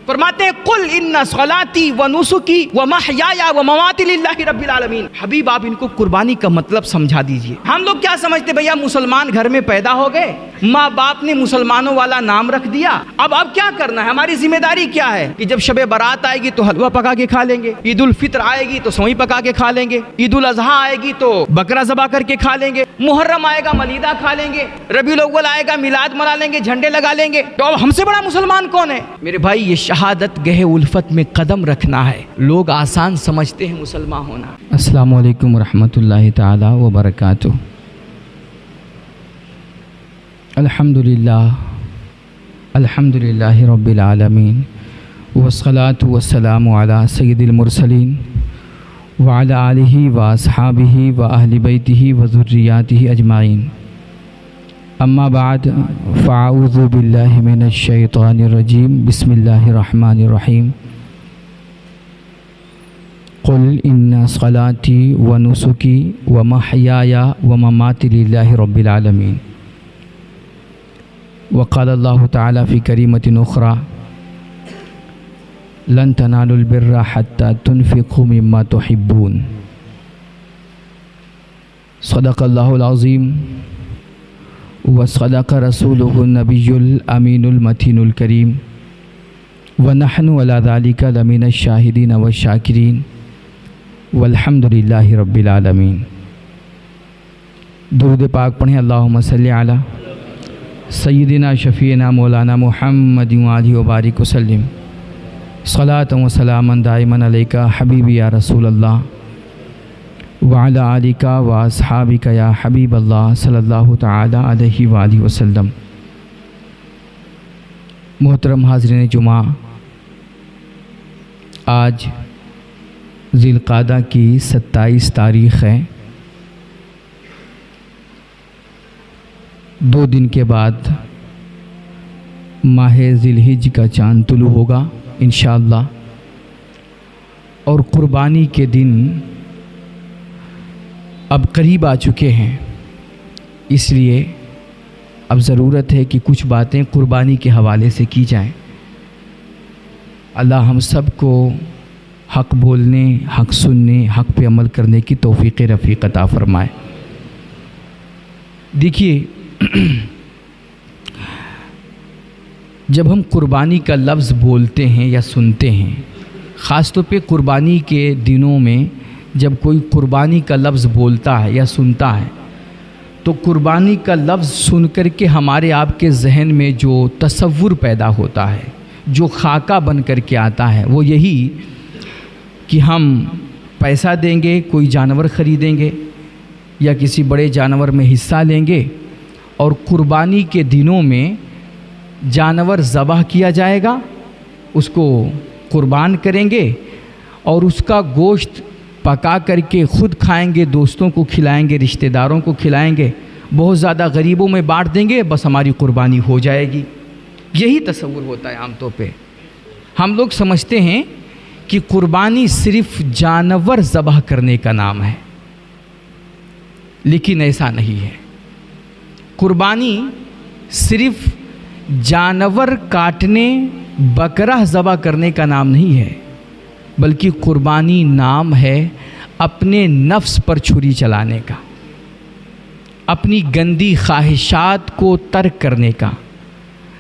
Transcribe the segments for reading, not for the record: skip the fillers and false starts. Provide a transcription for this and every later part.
فرماتے ہیں قل ان صلاتی و نسکی و محیایا و مماتی للہ رب العالمین. حبیب آپ ان کو قربانی کا مطلب سمجھا دیجئے. ہم لوگ کیا سمجھتے بھیا مسلمان گھر میں پیدا ہو گئے, ماں باپ نے مسلمانوں والا نام رکھ دیا, اب کیا کرنا ہے, ہماری ذمہ داری کیا ہے کہ جب شب برات آئے گی تو حلوہ پکا کے کھا لیں گے, عید الفطر آئے گی تو سوئی پکا کے کھا لیں گے, عید الاضحیٰ آئے گی تو بکرا ذبح کر کے کھا لیں گے, محرم آئے گا ملیدہ کھا لیں گے, ربیع الاول آئے گا میلاد منا لیں گے, جھنڈے لگا لیں گے. تو اب ہم سے بڑا مسلمان کون ہے؟ میرے بھائی یہ شہادت گہے الفت میں قدم رکھنا ہے. لوگ آسان سمجھتے ہیں مسلمان ہونا. السلام علیکم ورحمۃ اللہ تعالی وبرکاتہ. الحمد للہ رب العالمین والصلاة والسلام علی سید المرسلین وعلی آلہ واصحابہ واہل بیتہ وذریاتہ اجمعین. اما بعد فاعوذ باللہ من الشیطان الرجیم. بسم اللہ الرحمن الرحیم. قل ان صلاتی و نسکی و محیای و مماتی للہ رب العالمین. وقال اللہ تعالی فی کریمۃ اخری لن تنالوا البر حتی تنفقوا مما تحبون. صدق اللہ العظیم وصدق رسولہ النبی الامین المتین الکریم ونحن علی ذلک لمن الشاہدین والشاکرین والحمد للہ رب العالمین. درود پاک پڑھیں. اللہم صلی علی سیدنا شفیعنا مولانا محمد وآلہ وبارک وسلم. صلاۃ و سلاما دائما علیک حبیبی یا رسول اللہ وعلی آلک و اصحابک یا حبیب اللہ صلی اللہ تعالی علیہ وآلہ وسلم. محترم حاضرین جمعہ، آج ذی القعدہ کی 27 تاریخ ہے. 2 دن کے بعد ماہ ذی الحجہ کا چاند طلوع ہوگا انشاءاللہ، اور قربانی کے دن اب قریب آ چکے ہیں. اس لیے اب ضرورت ہے کہ کچھ باتیں قربانی کے حوالے سے کی جائیں. اللہ ہم سب کو حق بولنے، حق سننے، حق پہ عمل کرنے کی توفیق رفیق عطا فرمائے. دیکھیے، جب ہم قربانی کا لفظ بولتے ہیں یا سنتے ہیں، خاص طور پہ قربانی کے دنوں میں جب کوئی قربانی کا لفظ بولتا ہے یا سنتا ہے، تو قربانی کا لفظ سن کر کے ہمارے آپ کے ذہن میں جو تصور پیدا ہوتا ہے، جو خاکہ بن کر کے آتا ہے، وہ یہی کہ ہم پیسہ دیں گے، کوئی جانور خریدیں گے یا کسی بڑے جانور میں حصہ لیں گے، اور قربانی کے دنوں میں جانور ذبح کیا جائے گا، اس کو قربان کریں گے اور اس کا گوشت پکا کر کے خود کھائیں گے، دوستوں کو کھلائیں گے، رشتہ داروں کو کھلائیں گے، بہت زیادہ غریبوں میں بانٹ دیں گے، بس ہماری قربانی ہو جائے گی. یہی تصور ہوتا ہے عام طور پہ. ہم لوگ سمجھتے ہیں کہ قربانی صرف جانور ذبح کرنے کا نام ہے، لیکن ایسا نہیں ہے. قربانی صرف جانور کاٹنے، بکرا ذبح کرنے کا نام نہیں ہے، بلکہ قربانی نام ہے اپنے نفس پر چھری چلانے کا، اپنی گندی خواہشات کو ترک کرنے کا،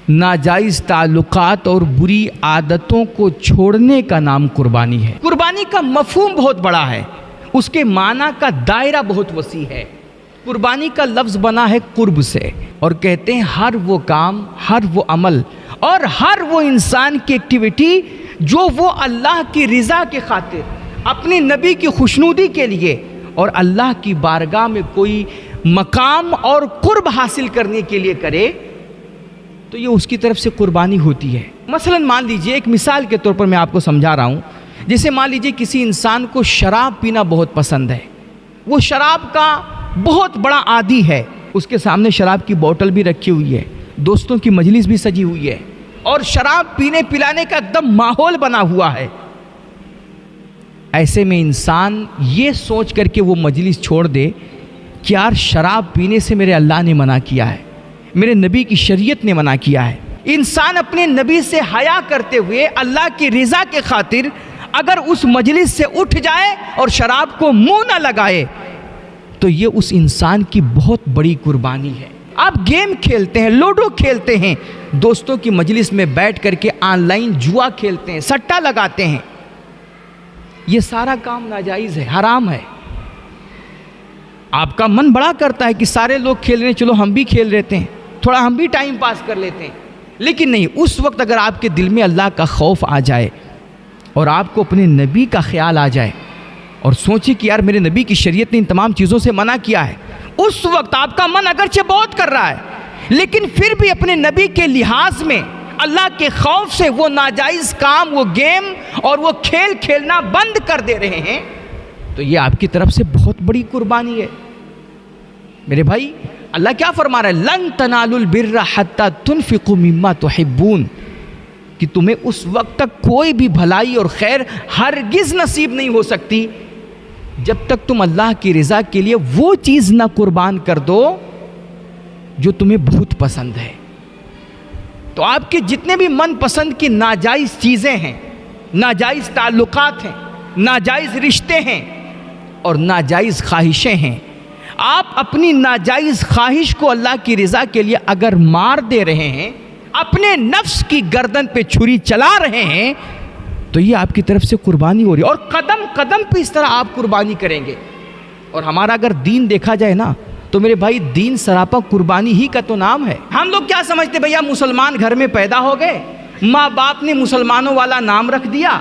ناجائز تعلقات اور بری عادتوں کو چھوڑنے کا نام قربانی ہے. قربانی کا مفہوم بہت بڑا ہے، اس کے معنی کا دائرہ بہت وسیع ہے. قربانی کا لفظ بنا ہے قرب سے، اور کہتے ہیں ہر وہ کام، ہر وہ عمل اور ہر وہ انسان کی ایکٹیویٹی جو وہ اللہ کی رضا کے خاطر، اپنے نبی کی خوشنودی کے لیے اور اللہ کی بارگاہ میں کوئی مقام اور قرب حاصل کرنے کے لیے کرے، تو یہ اس کی طرف سے قربانی ہوتی ہے. مثلا مان لیجئے، ایک مثال کے طور پر میں آپ کو سمجھا رہا ہوں. جیسے مان لیجئے کسی انسان کو شراب پینا بہت پسند ہے، وہ شراب کا بہت بڑا عادی ہے، اس کے سامنے شراب کی بوتل بھی رکھی ہوئی ہے، دوستوں کی مجلس بھی سجی ہوئی ہے، اور شراب پینے پلانے کا ایک دم ماحول بنا ہوا ہے. ایسے میں انسان یہ سوچ کر کے وہ مجلس چھوڑ دے کہ یار شراب پینے سے میرے اللہ نے منع کیا ہے، میرے نبی کی شریعت نے منع کیا ہے، انسان اپنے نبی سے حیا کرتے ہوئے اللہ کی رضا کے خاطر اگر اس مجلس سے اٹھ جائے اور شراب کو منہ نہ لگائے تو یہ اس انسان کی بہت بڑی قربانی ہے۔ آپ گیم کھیلتے ہیں، لوڈو کھیلتے ہیں، دوستوں کی مجلس میں بیٹھ کر کے آن لائن جوا کھیلتے ہیں، سٹا لگاتے ہیں، یہ سارا کام ناجائز ہے، حرام ہے۔ آپ کا من بڑا کرتا ہے کہ سارے لوگ کھیل رہے ہیں، چلو ہم بھی کھیل لیتے ہیں، تھوڑا ہم بھی ٹائم پاس کر لیتے ہیں، لیکن نہیں، اس وقت اگر آپ کے دل میں اللہ کا خوف آ جائے اور آپ کو اپنے نبی کا خیال آ جائے اور سوچیں کہ یار میرے نبی کی شریعت نے ان تمام چیزوں سے منع کیا ہے، اس وقت آپ کا من اگرچہ بہت کر رہا ہے لیکن پھر بھی اپنے نبی کے لحاظ میں اللہ کے خوف سے وہ ناجائز کام، وہ گیم اور وہ کھیل کھیلنا بند کر دے رہے ہیں، تو یہ آپ کی طرف سے بہت بڑی قربانی ہے۔ میرے بھائی، اللہ کیا فرما رہا ہے؟ لن تنالوا البر حتی تنفقوا مما تحبون، کہ تمہیں اس وقت تک کوئی بھی بھلائی اور خیر ہرگز نصیب نہیں ہو سکتی جب تک تم اللہ کی رضا کے لیے وہ چیز نہ قربان کر دو جو تمہیں بہت پسند ہے۔ تو آپ کے جتنے بھی من پسند کی ناجائز چیزیں ہیں، ناجائز تعلقات ہیں، ناجائز رشتے ہیں اور ناجائز خواہشیں ہیں، آپ اپنی ناجائز خواہش کو اللہ کی رضا کے لیے اگر مار دے رہے ہیں، اپنے نفس کی گردن پہ چھری چلا رہے ہیں، تو یہ آپ کی طرف سے قربانی ہو رہی ہے، اور قدم قدم پہ اس طرح آپ قربانی کریں گے۔ اور ہمارا اگر دین دیکھا جائے نا تو میرے بھائی، دین سراپا قربانی ہی کا تو نام ہے۔ ہم لوگ کیا سمجھتے بھیا، مسلمان گھر میں پیدا ہو گئے، ماں باپ نے مسلمانوں والا نام رکھ دیا،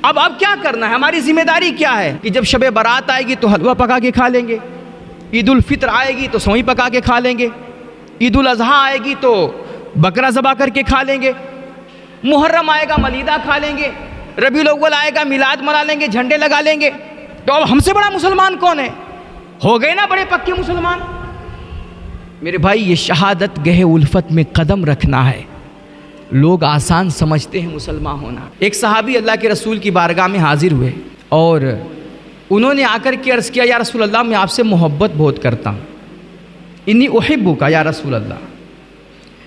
اب کیا کرنا ہے، ہماری ذمہ داری کیا ہے کہ جب شب برات آئے گی تو حلوہ پکا کے کھا لیں گے، عید الفطر آئے گی تو سوئی پکا کے کھا لیں گے، عید الاضحیٰ آئے گی تو بکرا ذبح کر کے کھا لیں گے، محرم آئے گا ملیدہ کھا لیں گے، ربیع الاول آئے گا میلاد منا لیں گے، جھنڈے لگا لیں گے، تو اب ہم سے بڑا مسلمان کون ہے؟ ہو گئے نا بڑے پکے مسلمان۔ میرے بھائی، یہ شہادت گہ الفت میں قدم رکھنا ہے۔ لوگ آسان سمجھتے ہیں مسلمان ہونا۔ ایک صحابی اللہ کے رسول کی بارگاہ میں حاضر ہوئے اور انہوں نے آ کر کے عرض کیا، یا رسول اللہ، میں آپ سے محبت بہت کرتا ہوں، انی احبک یا رسول اللہ،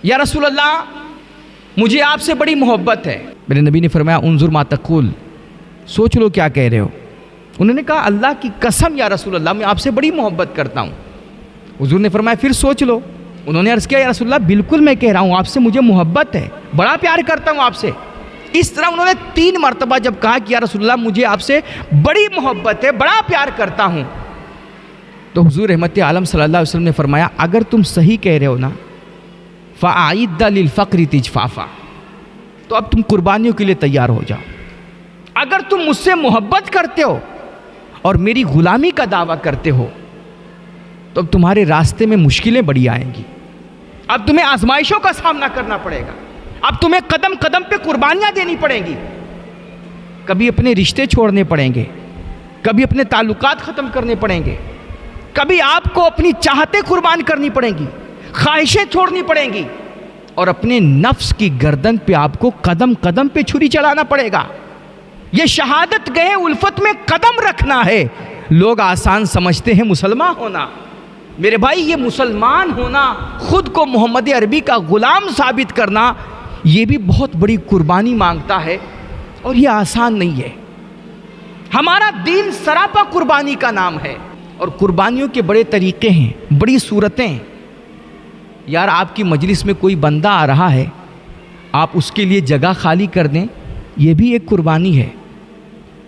یا رسول اللہ مجھے آپ سے بڑی محبت ہے۔ میرے نبی نے فرمایا، انظر ما تقول، سوچ لو کیا کہہ رہے ہو۔ انہوں نے کہا، اللہ کی قسم یا رسول اللہ، میں آپ سے بڑی محبت کرتا ہوں۔ حضور نے فرمایا، پھر سوچ لو۔ انہوں نے عرض کیا، یا رسول اللہ بالکل میں کہہ رہا ہوں، آپ سے مجھے محبت ہے، بڑا پیار کرتا ہوں آپ سے۔ اس طرح انہوں نے 3 مرتبہ جب کہا کہ یا رسول اللہ مجھے آپ سے بڑی محبت ہے، بڑا پیار کرتا ہوں، تو حضور رحمت عالم صلی اللہ علیہ وسلم نے فرمایا، اگر تم صحیح کہہ رہے ہو نا، فَأَعِدَّ لِلْفَقْرِ تِجْفَافًا، تو اب تم قربانیوں کے لیے تیار ہو جاؤ۔ اگر تم مجھ سے محبت کرتے ہو اور میری غلامی کا دعویٰ کرتے ہو تو اب تمہارے راستے میں مشکلیں بڑی آئیں گی، اب تمہیں آزمائشوں کا سامنا کرنا پڑے گا، اب تمہیں قدم قدم پہ قربانیاں دینی پڑیں گی، کبھی اپنے رشتے چھوڑنے پڑیں گے، کبھی اپنے تعلقات ختم کرنے پڑیں گے، کبھی آپ کو اپنی چاہتیں قربان کرنی پڑیں گی، خواہشیں چھوڑنی پڑیں گی، اور اپنے نفس کی گردن پہ آپ کو قدم قدم پہ چھری چلانا پڑے گا۔ یہ شہادت گئے الفت میں قدم رکھنا ہے۔ لوگ آسان سمجھتے ہیں مسلمان ہونا، میرے بھائی یہ مسلمان ہونا، خود کو محمد عربی کا غلام ثابت کرنا، یہ بھی بہت بڑی قربانی مانگتا ہے اور یہ آسان نہیں ہے۔ ہمارا دین سراپا قربانی کا نام ہے، اور قربانیوں کے بڑے طریقے ہیں، بڑی صورتیں ہیں۔ یار آپ کی مجلس میں کوئی بندہ آ رہا ہے، آپ اس کے لیے جگہ خالی کر دیں، یہ بھی ایک قربانی ہے۔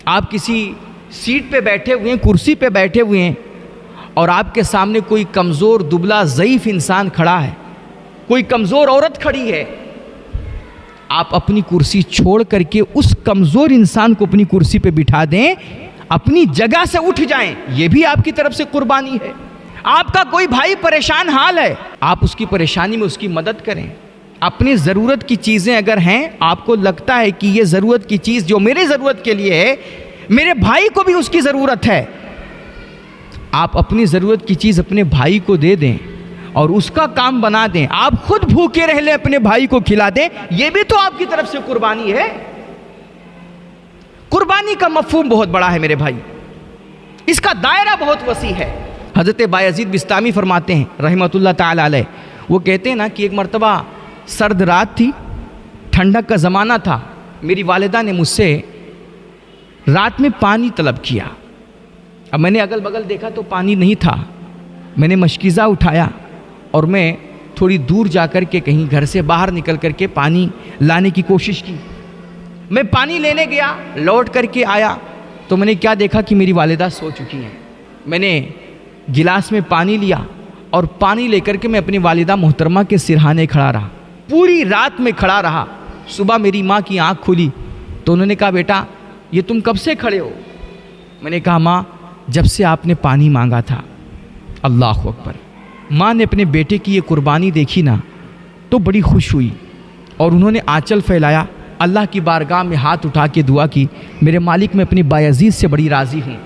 آپ کسی سیٹ پہ بیٹھے ہوئے ہیں، کرسی پہ بیٹھے ہوئے ہیں، اور آپ کے سامنے کوئی کمزور دبلا ضعیف انسان کھڑا ہے، کوئی کمزور عورت کھڑی ہے، آپ اپنی کرسی چھوڑ کر کے اس کمزور انسان کو اپنی کرسی پہ بٹھا دیں، اپنی جگہ سے اٹھ جائیں، یہ بھی آپ کی طرف سے قربانی ہے۔ آپ کا کوئی بھائی پریشان حال ہے، آپ اس کی پریشانی میں اس کی مدد کریں۔ اپنی ضرورت کی چیزیں اگر ہیں، آپ کو لگتا ہے کہ یہ ضرورت کی چیز جو میری ضرورت کے لیے ہے، میرے بھائی کو بھی اس کی ضرورت ہے، آپ اپنی ضرورت کی چیز اپنے بھائی کو دے دیں اور اس کا کام بنا دیں، آپ خود بھوکے رہ لیں، اپنے بھائی کو کھلا دیں، یہ بھی تو آپ کی طرف سے قربانی ہے۔ قربانی کا مفہوم بہت بڑا ہے میرے بھائی، اس کا دائرہ بہت وسیع ہے۔ حضرت بایزید بستامی فرماتے ہیں رحمۃ اللہ تعالی علیہ، وہ کہتے ہیں نا کہ ایک مرتبہ سرد رات تھی، ٹھنڈک کا زمانہ تھا، میری والدہ نے مجھ سے رات میں پانی طلب کیا. اب میں نے اگل بغل دیکھا تو پانی نہیں تھا. میں نے مشکیزہ اٹھایا اور میں تھوڑی دور جا کر کے کہیں گھر سے باہر نکل کر کے پانی لانے کی کوشش کی. میں پانی لینے گیا، لوٹ کر کے آیا تو میں نے کیا دیکھا کہ میری والدہ سو چکی ہیں. میں نے گلاس میں پانی لیا اور پانی لے کر کے میں اپنی والدہ محترمہ کے سرہانے کھڑا رہا. پوری رات میں کھڑا رہا. صبح میری ماں کی آنکھ کھلی تو انہوں نے کہا بیٹا یہ تم کب سے کھڑے ہو؟ میں نے کہا ماں جب سے آپ نے پانی مانگا تھا. اللہ اکبر. ماں نے اپنے بیٹے کی یہ قربانی دیکھی نا تو بڑی خوش ہوئی اور انہوں نے آنچل پھیلایا، اللہ کی بارگاہ میں ہاتھ اٹھا کے دعا کی، میرے مالک میں اپنی بایزید سے بڑی راضی ہوں.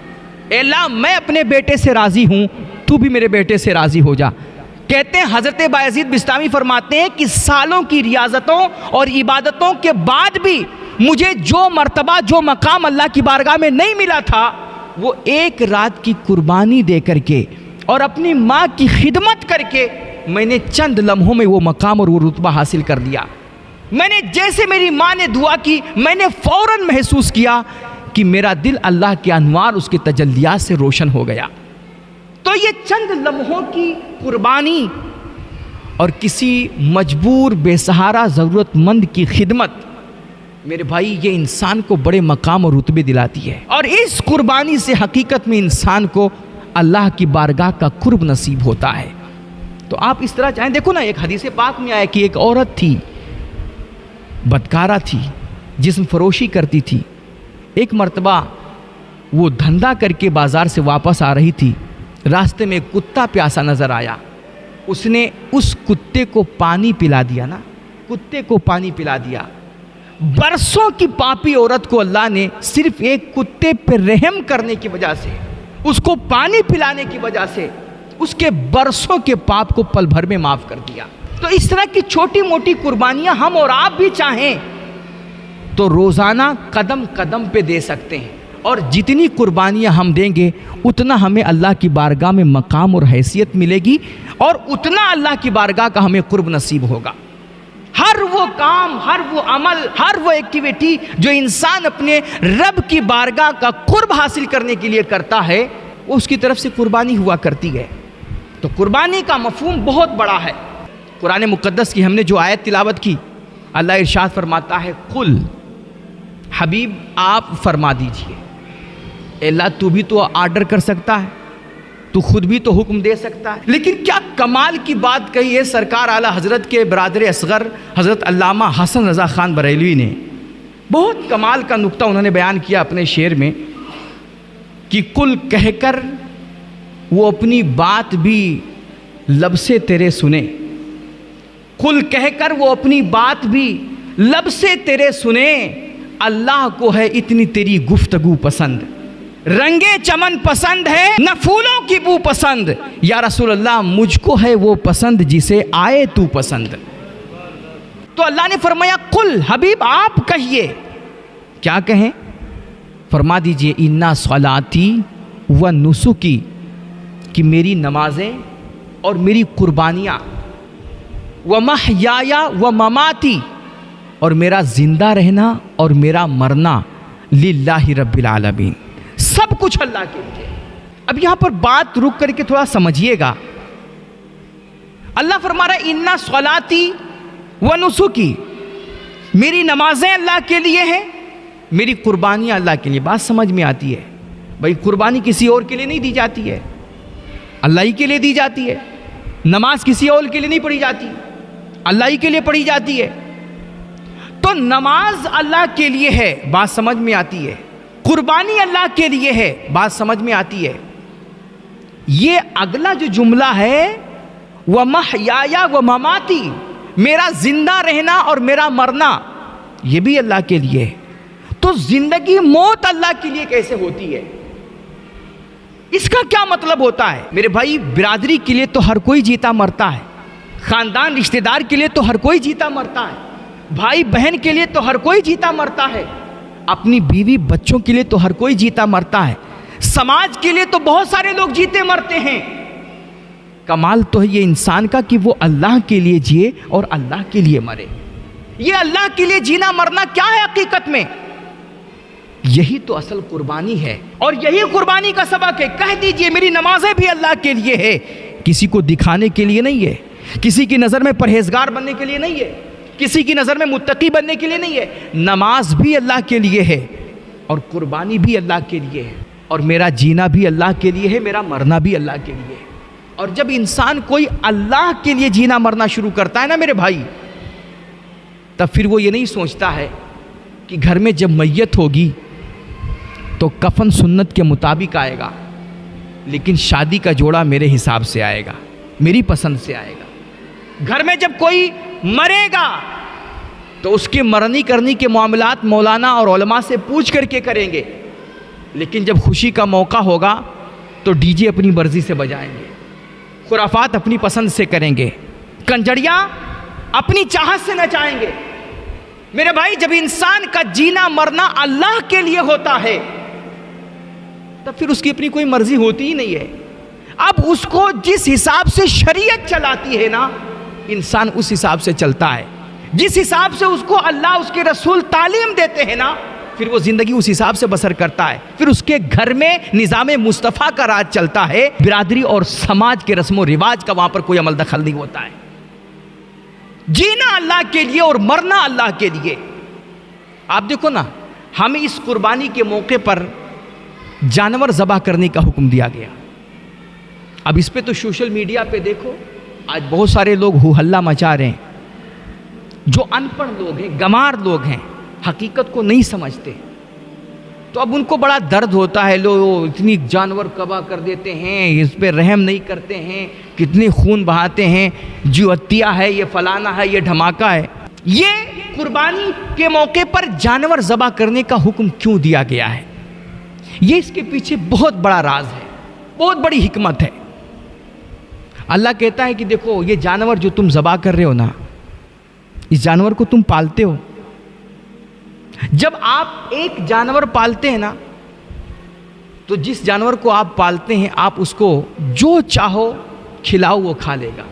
اے اللہ میں اپنے بیٹے سے راضی ہوں، تو بھی میرے بیٹے سے راضی ہو جا. کہتے ہیں حضرت بایزید بستامی فرماتے ہیں کہ سالوں کی ریاضتوں اور عبادتوں کے بعد بھی مجھے جو مرتبہ جو مقام اللہ کی بارگاہ میں نہیں ملا تھا وہ ایک رات کی قربانی دے کر کے اور اپنی ماں کی خدمت کر کے میں نے چند لمحوں میں وہ مقام اور وہ رتبہ حاصل کر لیا. میں نے جیسے میری ماں نے دعا کی میں نے فوراً محسوس کیا کہ میرا دل اللہ کے انوار اس کے تجلیات سے روشن ہو گیا. تو یہ چند لمحوں کی قربانی اور کسی مجبور بے سہارا ضرورت مند کی خدمت میرے بھائی یہ انسان کو بڑے مقام اور رتبے دلاتی ہے. اور اس قربانی سے حقیقت میں انسان کو اللہ کی بارگاہ کا قرب نصیب ہوتا ہے. تو آپ اس طرح چاہیں، دیکھو نا ایک حدیث پاک میں آیا کہ ایک عورت تھی، بدکارہ تھی، جسم فروشی کرتی تھی. ایک مرتبہ وہ دھندا کر کے بازار سے واپس آ رہی تھی، راستے میں ایک کتا پیاسا نظر آیا. اس نے اس کتے کو پانی پلا دیا نا، کتے کو پانی پلا دیا. برسوں کی پاپی عورت کو اللہ نے صرف ایک کتے پہ رحم کرنے کی وجہ سے، اس کو پانی پلانے کی وجہ سے اس کے برسوں کے پاپ کو پل بھر میں معاف کر دیا. تو اس طرح کی چھوٹی موٹی قربانیاں ہم اور آپ بھی چاہیں تو روزانہ قدم قدم پہ دے سکتے ہیں، اور جتنی قربانیاں ہم دیں گے اتنا ہمیں اللہ کی بارگاہ میں مقام اور حیثیت ملے گی، اور اتنا اللہ کی بارگاہ کا ہمیں قرب نصیب ہوگا. ہر وہ کام، ہر وہ عمل، ہر وہ ایکٹیویٹی جو انسان اپنے رب کی بارگاہ کا قرب حاصل کرنے کے لیے کرتا ہے وہ اس کی طرف سے قربانی ہوا کرتی ہے. تو قربانی کا مفہوم بہت بڑا ہے. قرآن مقدس کی ہم نے جو آیت تلاوت کی، اللہ ارشاد فرماتا ہے قل، حبیب آپ فرما دیجئے. اے اللہ تو بھی تو آرڈر کر سکتا ہے، تو خود بھی تو حکم دے سکتا ہے. لیکن کیا کمال کی بات کہی ہے سرکار اعلیٰ حضرت کے برادر اصغر حضرت علامہ حسن رضا خان بریلوی نے. بہت کمال کا نقطہ انہوں نے بیان کیا اپنے شعر میں کہ کل کہہ کر وہ اپنی بات بھی لب سے تیرے سنے. کل کہہ کر وہ اپنی بات بھی لب سے تیرے سنے، اللہ کو ہے اتنی تیری گفتگو پسند. رنگے چمن پسند ہے نہ پھولوں کی بو پسند، یا رسول اللہ مجھ کو ہے وہ پسند جسے آئے تو پسند. تو اللہ نے فرمایا قل، حبیب آپ کہیے. کیا کہیں؟ فرما دیجئے انا صلاتی و نسکی، کہ میری نمازیں اور میری قربانیاں، و محیایا و مماتی، اور میرا زندہ رہنا اور میرا مرنا، للہ رب العالمین، سب کچھ اللہ کے لیے. اب یہاں پر بات رک کر کے تھوڑا سمجھیے گا. اللہ فرما رہا ہے انا صلاتی و نسکی، میری نمازیں اللہ کے لیے ہیں، میری قربانیاں اللہ کے لیے. بات سمجھ میں آتی ہے بھائی، قربانی کسی اور کے لیے نہیں دی جاتی ہے، اللہ ہی کے لیے دی جاتی ہے. نماز کسی اور کے لیے نہیں پڑھی جاتی، اللہ ہی کے لیے پڑھی جاتی ہے. تو نماز اللہ کے لیے ہے، بات سمجھ میں آتی ہے. قربانی اللہ کے لیے ہے، بات سمجھ میں آتی ہے. یہ اگلا جو جملہ ہے وَمَحْيَايَ وَمَمَاتِي، میرا زندہ رہنا اور میرا مرنا، یہ بھی اللہ کے لیے ہے. تو زندگی موت اللہ کے لیے کیسے ہوتی ہے؟ اس کا کیا مطلب ہوتا ہے؟ میرے بھائی برادری کے لیے تو ہر کوئی جیتا مرتا ہے، خاندان رشتہ دار کے لیے تو ہر کوئی جیتا مرتا ہے، بھائی بہن کے لیے تو ہر کوئی جیتا مرتا ہے، اپنی بیوی بچوں کے لیے تو ہر کوئی جیتا مرتا ہے، سماج کے لیے تو بہت سارے لوگ جیتے مرتے ہیں. کمال تو ہے یہ انسان کا کہ وہ اللہ کے لیے جیے اور اللہ کے لیے مرے. یہ اللہ کے لیے جینا مرنا کیا ہے حقیقت میں؟ یہی تو اصل قربانی ہے، اور یہی قربانی کا سبق ہے۔ کہہ دیجئے میری نمازیں بھی اللہ کے لیے ہے، کسی کو دکھانے کے لیے نہیں ہے، کسی کی نظر میں پرہیزگار بننے کے لیے نہیں ہے، کسی کی نظر میں متقی بننے کے لیے نہیں ہے۔ نماز بھی اللہ کے لیے ہے، اور قربانی بھی اللہ کے لیے ہے، اور میرا جینا بھی اللہ کے لیے ہے، میرا مرنا بھی اللہ کے لیے ہے۔ اور جب انسان کوئی اللہ کے لیے جینا مرنا شروع کرتا ہے نا میرے بھائی، تب پھر وہ یہ نہیں سوچتا ہے کہ گھر میں جب میت ہوگی تو کفن سنت کے مطابق آئے گا، لیکن شادی کا جوڑا میرے حساب سے آئے گا، میری پسند سے آئے گا۔ گھر میں جب کوئی مرے گا تو اس کے مرنی کرنی کے معاملات مولانا اور علماء سے پوچھ کر کے کریں گے، لیکن جب خوشی کا موقع ہوگا تو ڈی جے اپنی مرضی سے بجائیں گے، خرافات اپنی پسند سے کریں گے، کنجڑیاں اپنی چاہت سے نچائیں گے۔ میرے بھائی، جب انسان کا جینا مرنا اللہ کے لیے ہوتا ہے تب پھر اس کی اپنی کوئی مرضی ہوتی ہی نہیں ہے۔ اب اس کو جس حساب سے شریعت چلاتی ہے نا، انسان اس حساب سے چلتا ہے۔ جس حساب سے اس کو اللہ اس کے رسول تعلیم دیتے ہیں نا، پھر وہ زندگی اس حساب سے بسر کرتا ہے۔ پھر اس کے گھر میں نظام مصطفیٰ کا راج چلتا ہے، برادری اور سماج کے رسم و رواج کا وہاں پر کوئی عمل دخل نہیں ہوتا ہے۔ جینا اللہ کے لیے اور مرنا اللہ کے لیے۔ آپ دیکھو نا، ہمیں اس قربانی کے موقع پر جانور ذبح کرنے کا حکم دیا گیا۔ اب اس پہ تو سوشل میڈیا پہ دیکھو، آج بہت سارے لوگ ہو ہلہ مچا رہے ہیں، جو ان پڑھ لوگ ہیں، گمار لوگ ہیں، حقیقت کو نہیں سمجھتے، تو اب ان کو بڑا درد ہوتا ہے، لوگ اتنی جانور ذبح کر دیتے ہیں، اس پہ رحم نہیں کرتے ہیں، کتنے خون بہاتے ہیں، جو عطیہ ہے، یہ فلانا ہے، یہ دھماکہ ہے۔ یہ قربانی کے موقع پر جانور ذبح کرنے کا حکم کیوں دیا گیا ہے؟ یہ اس کے پیچھے بہت بڑا راز ہے، بہت بڑی حکمت ہے۔ اللہ کہتا ہے کہ دیکھو، یہ جانور جو تم ذبح کر رہے ہو نا، اس جانور کو تم پالتے ہو۔ جب آپ ایک جانور پالتے ہیں نا، تو جس جانور کو آپ پالتے ہیں، آپ اس کو جو چاہو کھلاؤ وہ کھا لے گا،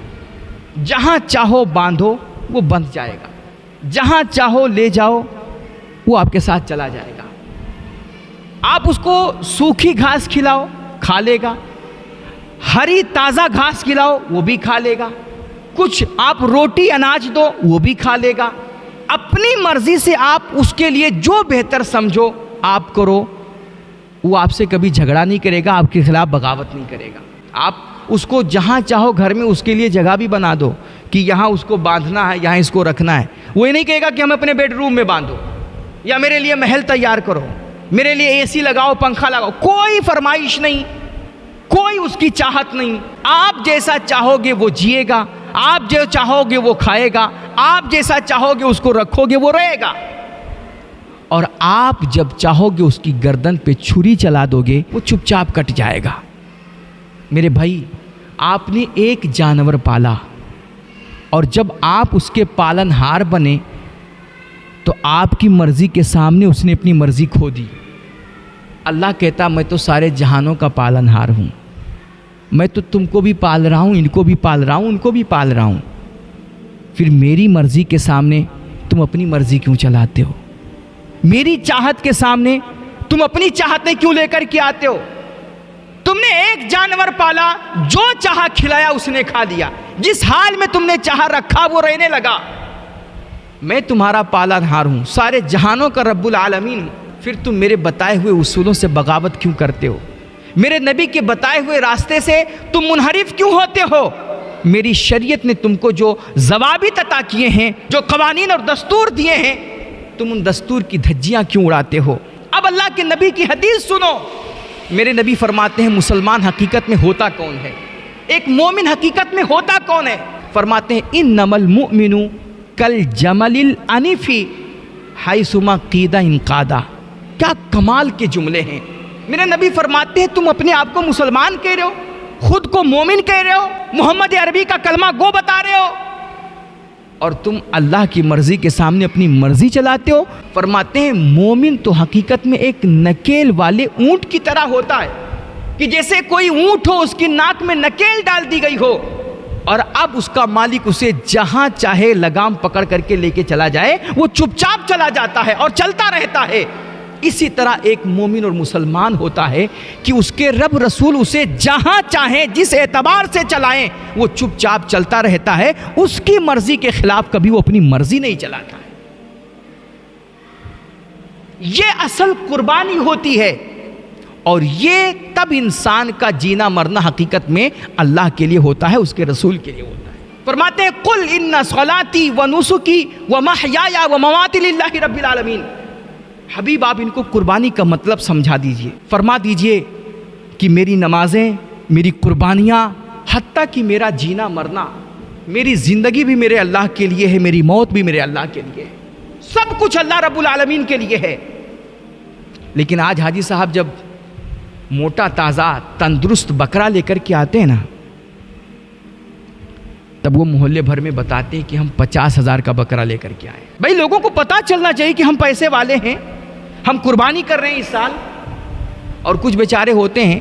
جہاں چاہو باندھو وہ بندھ جائے گا، جہاں چاہو لے جاؤ وہ آپ کے ساتھ چلا جائے گا۔ آپ اس کو سوکھی گھاس کھلاؤ کھا لے گا، ہری تازہ گھاس کھلاؤ وہ بھی کھا لے گا، کچھ آپ روٹی اناج دو وہ بھی کھا لے گا۔ اپنی مرضی سے آپ اس کے لیے جو بہتر سمجھو آپ کرو، وہ آپ سے کبھی جھگڑا نہیں کرے گا، آپ کے خلاف بغاوت نہیں کرے گا۔ آپ اس کو جہاں چاہو گھر میں اس کے لیے جگہ بھی بنا دو کہ یہاں اس کو باندھنا ہے، یہاں اس کو رکھنا ہے، وہ یہ نہیں کہے گا کہ ہم اپنے بیڈ روم میں باندھو، یا میرے لیے محل تیار کرو، میرے لیے اے سی لگاؤ، پنکھا لگاؤ۔ کوئی فرمائش نہیں، کوئی اس کی چاہت نہیں۔ آپ جیسا چاہو گے وہ جیے گا، آپ جو چاہو گے وہ کھائے گا، آپ جیسا چاہو گے اس کو رکھو گے وہ رہے گا، اور آپ جب چاہو گے اس کی گردن پہ چھری چلا دو گے وہ چپ چاپ کٹ جائے گا۔ میرے بھائی، آپ نے ایک جانور پالا، اور جب آپ اس کے پالن ہار بنے تو آپ کی مرضی کے سامنے اس نے اپنی مرضی کھو دی۔ اللہ کہتا میں تو سارے جہانوں کا پالن ہار ہوں، میں تو تم کو بھی پال رہا ہوں، ان کو بھی پال رہا ہوں، ان کو بھی پال رہا ہوں، پھر میری مرضی کے سامنے تم اپنی مرضی کیوں چلاتے ہو؟ میری چاہت کے سامنے تم اپنی چاہتیں کیوں لے کر کے آتے ہو؟ تم نے ایک جانور پالا، جو چاہا کھلایا اس نے کھا لیا، جس حال میں تم نے چاہا رکھا وہ رہنے لگا۔ میں تمہارا پالن ہار ہوں، سارے جہانوں کا رب العالمین ہوں، پھر تم میرے بتائے ہوئے اصولوں سے بغاوت کیوں کرتے ہو؟ میرے نبی کے بتائے ہوئے راستے سے تم منحرف کیوں ہوتے ہو؟ میری شریعت نے تم کو جو ضوابط عطا کیے ہیں، جو قوانین اور دستور دیے ہیں، تم ان دستور کی دھجیاں کیوں اڑاتے ہو؟ اب اللہ کے نبی کی حدیث سنو۔ میرے نبی فرماتے ہیں مسلمان حقیقت میں ہوتا کون ہے، ایک مومن حقیقت میں ہوتا کون ہے؟ فرماتے ہیں انما المؤمن کالجمل الانف حیثما قید انقادا۔ کیا کمال کے جملے ہیں۔ میرے نبی فرماتے ہیں تم اپنے آپ کو مسلمان کہہ رہے ہو، خود کو مومن کہہ رہے ہو، محمد عربی کا کلمہ گو بتا رہے ہو، اور تم اللہ کی مرضی کے سامنے اپنی مرضی چلاتے ہو۔ فرماتے ہیں مومن تو حقیقت میں ایک نکیل والے اونٹ کی طرح ہوتا ہے، کہ جیسے کوئی اونٹ ہو، اس کی ناک میں نکیل ڈال دی گئی ہو، اور اب اس کا مالک اسے جہاں چاہے لگام پکڑ کر کے لے کے چلا جائے، وہ چپ چاپ چلا جاتا ہے اور چلتا رہتا ہے۔ اسی طرح ایک مومن اور مسلمان ہوتا ہے کہ اس کے رب رسول اسے جہاں چاہیں جس اعتبار سے چلائیں وہ چپ چاپ چلتا رہتا ہے، اس کی مرضی کے خلاف کبھی وہ اپنی مرضی نہیں چلاتا ہے۔ یہ اصل قربانی ہوتی ہے، اور یہ تب انسان کا جینا مرنا حقیقت میں اللہ کے لیے ہوتا ہے، اس کے رسول کے لیے ہوتا ہے۔ فرماتے ہیں قل ان صلاتی و نسکی و محیایا و مماتی للہ رب العالمین۔ حبیب آپ ان کو قربانی کا مطلب سمجھا دیجئے، فرما دیجئے کہ میری نمازیں، میری قربانیاں، حتیٰ کہ میرا جینا مرنا، میری زندگی بھی میرے اللہ کے لیے ہے، میری موت بھی میرے اللہ کے لیے ہے، سب کچھ اللہ رب العالمین کے لیے ہے۔ لیکن آج حاجی صاحب جب موٹا تازہ تندرست بکرا لے کر کے آتے ہیں نا، تب وہ محلے بھر میں بتاتے ہیں کہ ہم 50,000 کا بکرا لے کر کے آئے۔ بھائی لوگوں کو پتہ چلنا چاہیے کہ ہم پیسے والے ہیں، ہم قربانی کر رہے ہیں اس سال۔ اور کچھ بیچارے ہوتے ہیں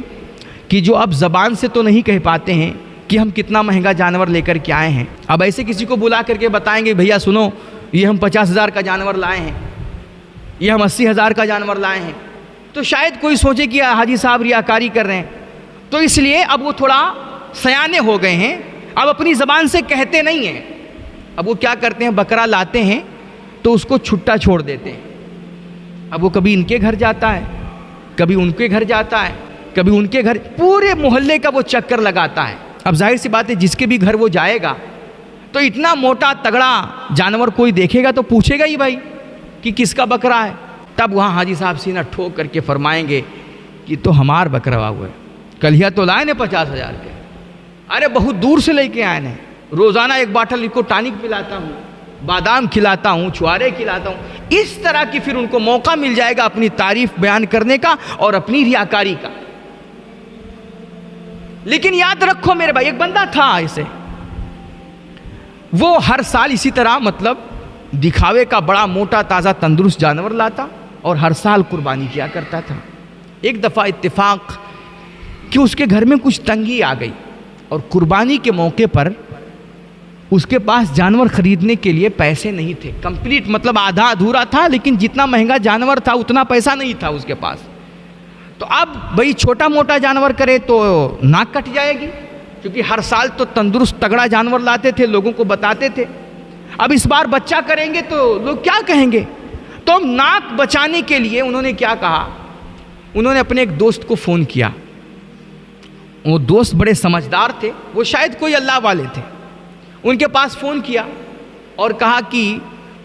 کہ جو اب زبان سے تو نہیں کہہ پاتے ہیں کہ ہم کتنا مہنگا جانور لے کر کے آئے ہیں، اب ایسے کسی کو بلا کر کے بتائیں گے بھیا سنو یہ ہم 50,000 کا جانور لائے ہیں، یہ ہم 80,000 کا جانور لائے ہیں، تو شاید کوئی سوچے کہ حاجی صاحب ریاکاری کر رہے ہیں۔ تو اس لیے اب وہ تھوڑا سیانے ہو گئے ہیں، اب اپنی زبان سے کہتے نہیں ہیں۔ اب وہ کیا کرتے ہیں، بکرا لاتے ہیں تو اس کو چھٹا چھوڑ دیتے ہیں۔ اب وہ کبھی ان کے گھر جاتا ہے، کبھی ان کے گھر جاتا ہے، کبھی ان کے گھر، پورے محلے کا وہ چکر لگاتا ہے۔ اب ظاہر سی بات ہے جس کے بھی گھر وہ جائے گا تو اتنا موٹا تگڑا جانور کوئی دیکھے گا تو پوچھے گا ہی بھائی کہ کس کا بکرا ہے۔ تب وہاں حاجی صاحب سینہ ٹھوک کر کے فرمائیں گے کہ تو ہمار بکرا ہوا ہے، کلیا تو لائے نے 50,000 کے، ارے بہت دور سے لے کے آئے ہیں، روزانہ ایک باٹل کو ٹانک پلاتا ہوں، بادام کھلاتا ہوں، چھوارے کھلاتا ہوں۔ اس طرح کی پھر ان کو موقع مل جائے گا اپنی تعریف بیان کرنے کا اور اپنی ریاکاری کا۔ لیکن یاد رکھو میرے بھائی، ایک بندہ تھا ایسے، وہ ہر سال اسی طرح مطلب دکھاوے کا بڑا موٹا تازہ تندرست جانور لاتا اور ہر سال قربانی کیا کرتا تھا۔ ایک دفعہ اتفاق کہ اس کے گھر میں کچھ تنگی آ گئی اور قربانی کے موقع پر اس کے پاس جانور خریدنے کے لیے پیسے نہیں تھے، کمپلیٹ مطلب آدھا ادھورا تھا، لیکن جتنا مہنگا جانور تھا اتنا پیسہ نہیں تھا اس کے پاس۔ تو اب بھئی چھوٹا موٹا جانور کرے تو ناک کٹ جائے گی، کیونکہ ہر سال تو تندرست تگڑا جانور لاتے تھے، لوگوں کو بتاتے تھے۔ اب اس بار بچہ کریں گے تو لوگ کیا کہیں گے؟ تو ناک بچانے کے لیے انہوں نے کیا کہا، انہوں نے اپنے ایک دوست کو فون کیا۔ وہ دوست بڑے سمجھدار تھے، وہ شاید کوئی اللہ والے تھے۔ ان کے پاس فون کیا اور کہا کہ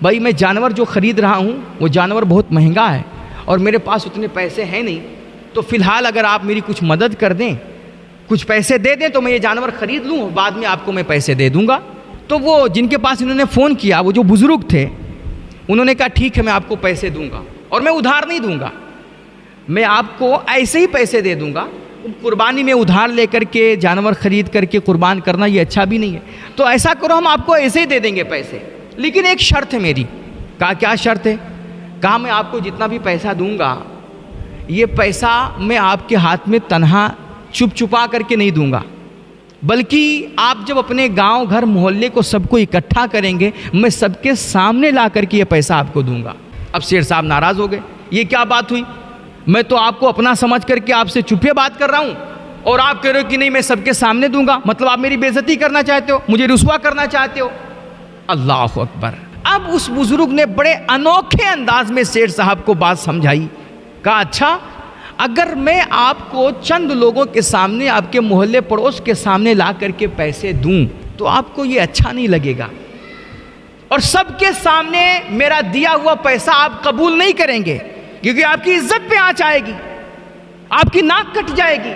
بھائی میں جانور جو خرید رہا ہوں وہ جانور بہت مہنگا ہے اور میرے پاس اتنے پیسے ہیں نہیں، تو فی الحال اگر آپ میری کچھ مدد کر دیں، کچھ پیسے دے دیں تو میں یہ جانور خرید لوں، بعد میں آپ کو میں پیسے دے دوں گا۔ تو وہ جن کے پاس انہوں نے فون کیا، وہ جو بزرگ تھے، انہوں نے کہا ٹھیک ہے میں آپ کو پیسے دوں گا، اور میں ادھار نہیں دوں گا، میں آپ کو ایسے ہی پیسے دے دوں گا۔ قربانی میں ادھار لے کر کے جانور خرید کر کے قربان کرنا یہ اچھا بھی نہیں ہے، تو ایسا کرو ہم آپ کو ایسے ہی دے دیں گے پیسے، لیکن ایک شرط ہے میری۔ کہا کیا شرط ہے؟ کہا میں آپ کو جتنا بھی پیسہ دوں گا، یہ پیسہ میں آپ کے ہاتھ میں تنہا چپ چپا کر کے نہیں دوں گا، بلکہ آپ جب اپنے گاؤں گھر محلے کو سب کو اکٹھا کریں گے، میں سب کے سامنے لا کر کے یہ پیسہ آپ کو دوں گا۔ اب سیٹھ صاحب ناراض ہو گئے، یہ کیا بات ہوئی؟ میں تو آپ کو اپنا سمجھ کر کے آپ سے چپے بات کر رہا ہوں اور آپ کہہ رہے ہو کہ نہیں میں سب کے سامنے دوں گا، مطلب آپ میری بے عزتی کرنا چاہتے ہو، مجھے رسوا کرنا چاہتے ہو۔ اللہ اکبر۔ اب اس بزرگ نے بڑے انوکھے انداز میں سیٹھ صاحب کو بات سمجھائی۔ کہا اچھا اگر میں آپ کو چند لوگوں کے سامنے، آپ کے محلے پڑوس کے سامنے لا کر کے پیسے دوں تو آپ کو یہ اچھا نہیں لگے گا، اور سب کے سامنے میرا دیا ہوا پیسہ آپ قبول نہیں کریں گے، کیونکہ آپ کی عزت پہ آنچ آئے گی، آپ کی ناک کٹ جائے گی۔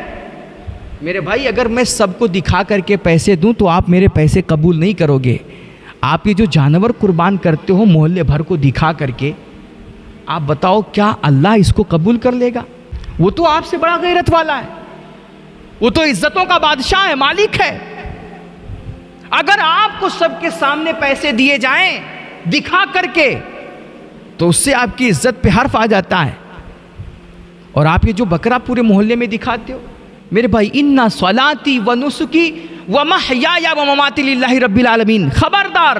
میرے بھائی اگر میں سب کو دکھا کر کے پیسے دوں تو آپ میرے پیسے قبول نہیں کرو گے۔ آپ یہ جو جانور قربان کرتے ہو محلے بھر کو دکھا کر کے، آپ بتاؤ کیا اللہ اس کو قبول کر لے گا؟ وہ تو آپ سے بڑا غیرت والا ہے، وہ تو عزتوں کا بادشاہ ہے، مالک ہے۔ اگر آپ کو سب کے سامنے پیسے دیے جائیں دکھا کر کے تو اس سے آپ کی عزت پہ حرف آ جاتا ہے، اور آپ یہ جو بکرا پورے محلے میں دکھاتے ہو، میرے بھائی اِنَّ صَلَاتِي وَنُسُكِي ومحیای ومماتی للہ رب العالمین. خبردار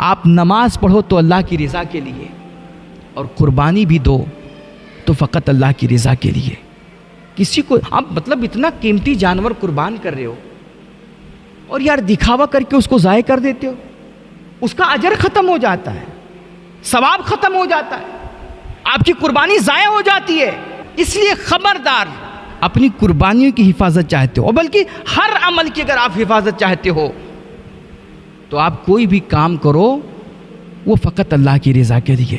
آپ نماز پڑھو تو اللہ کی رضا کے لیے، اور قربانی بھی دو تو فقط اللہ کی رضا کے لیے. کسی کو آپ مطلب اتنا قیمتی جانور قربان کر رہے ہو اور یار دکھاوا کر کے اس کو ضائع کر دیتے ہو، اس کا اجر ختم ہو جاتا ہے، ثواب ختم ہو جاتا ہے، آپ کی قربانی ضائع ہو جاتی ہے. اس لیے خبردار، اپنی قربانیوں کی حفاظت چاہتے ہو، اور بلکہ ہر عمل کی اگر آپ حفاظت چاہتے ہو تو آپ کوئی بھی کام کرو وہ فقط اللہ کی رضا کے لیے.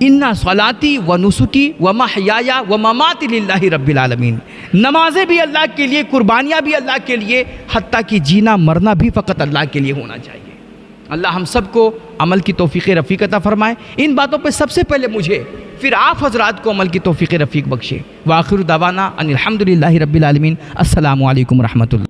ان صلاتی و نسکی و محیای و مماتی للہ رب العالمین. نمازیں بھی اللہ کے لیے، قربانیاں بھی اللہ کے لیے، حتیٰ کہ جینا مرنا بھی فقط اللہ کے لیے ہونا چاہیے. اللہ ہم سب کو عمل کی توفیق رفیق عطا فرمائے. ان باتوں پہ سب سے پہلے مجھے، پھر آپ حضرات کو عمل کی توفیق رفیق بخشے. وآخر دعوانا ان الحمدللہ رب العالمین. السلام علیکم ورحمۃ اللہ.